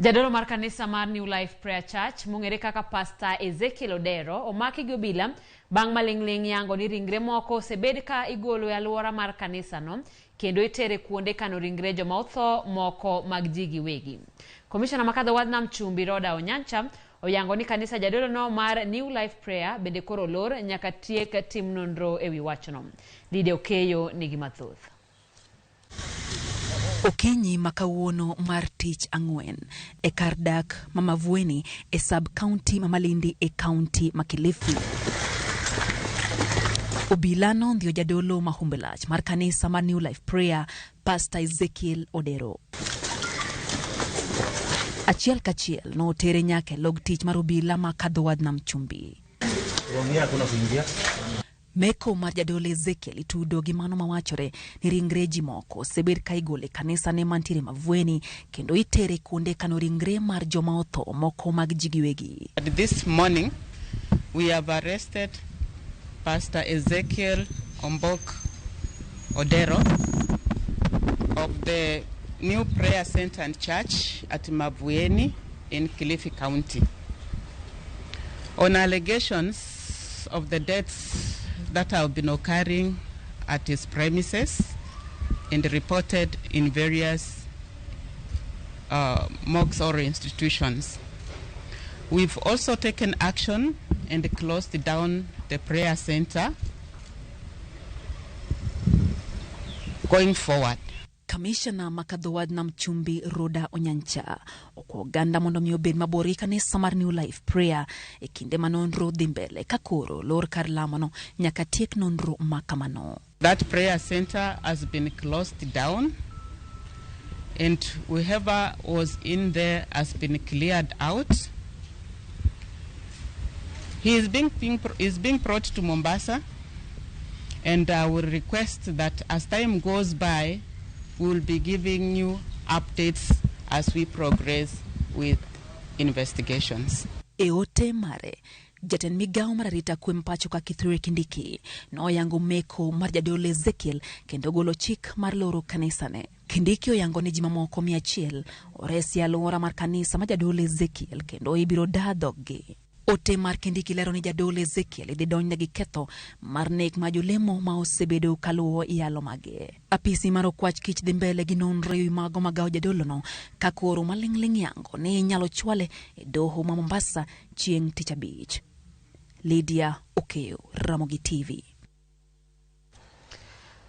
Jadolo mar kanisa mar New Life Prayer Church mong'ere kaka Pastor Ezekiel Odero omaki gi obila bang' maling'ling yango ni ringre moko osebed ka igolo e alwora mar kanisa no kendo itere kuonde kano ringre joma otho moko mag ji giwegi. Commissioner makadho wadnam chumbi Roda Onyancha oyango ni kanisa jadolo no mar New Life Prayer bende koro lor nyaka tiek tim nonro ewi wachno. Dide Okeyo nigi mathoth. Okinyi makawuono mar tich ang'wen e kar dak Mamavueni e sub-county Mamalindi e county Makilifi. Obila nondhio jadolo mahumbelach mar kanisa mar New Life Prayer Pastor Ezekiel Odero. Achiel kachiel no tere nyake log tich mar obila makadho wadnam chumbi. Meko mar Jadolo Ezekiel itudo gi mano mawachore ni ringre ji moko sebed ka igole kanisa ne mantiere Mavueni kendo itere kuonde kano ringre mar joma otho moko mag ji giwegi. This morning we have arrested Pastor Ezekiel Odero of the New Prayer Center and Church at Mavueni in Kilifi County on allegations of the deaths that have been occurring at his premises and reported in various mosques or institutions. We've also taken action and closed down the prayer center going forward. Commissioner makadho wadnam chumbi Roda Onyancha okoganda mondo mi obed mabori kanisa mar New Life Prayer e kinde manonro dhi mbele kakoro lor kar lamono nyaka tiek nonro makamano. That prayer center has been closed down and whoever was in there has been cleared out. He is being brought to Mombasa, and I will request that as time goes by we will be giving you updates as we progress with investigations. Eote mare, jaten migao mararita kwe mpacho ka Kithure Kindiki, no yango meko mar Jadolo Ezekiel kendo golo chik mar loro kanisane. Kindiki oyango ni jima moko 100 oresi alwora mar kanisa mar Jadolo Ezekiel kendo ibiro dadhogi. Ote mar Kindiki lero ni Jadolo Ezekiel idhi donjne gi ketho mar nek ma jolemo ma osebedo kaluwo iyalo mage. Apisi mar okwach kich dhi mbele gi nonro ewi mago magawo jadolo no kakoro maling'ling yango ni inyalo chwale e doho ma Mombasa chieng' tich abich. Lydia Okeyo, Ramogi TV.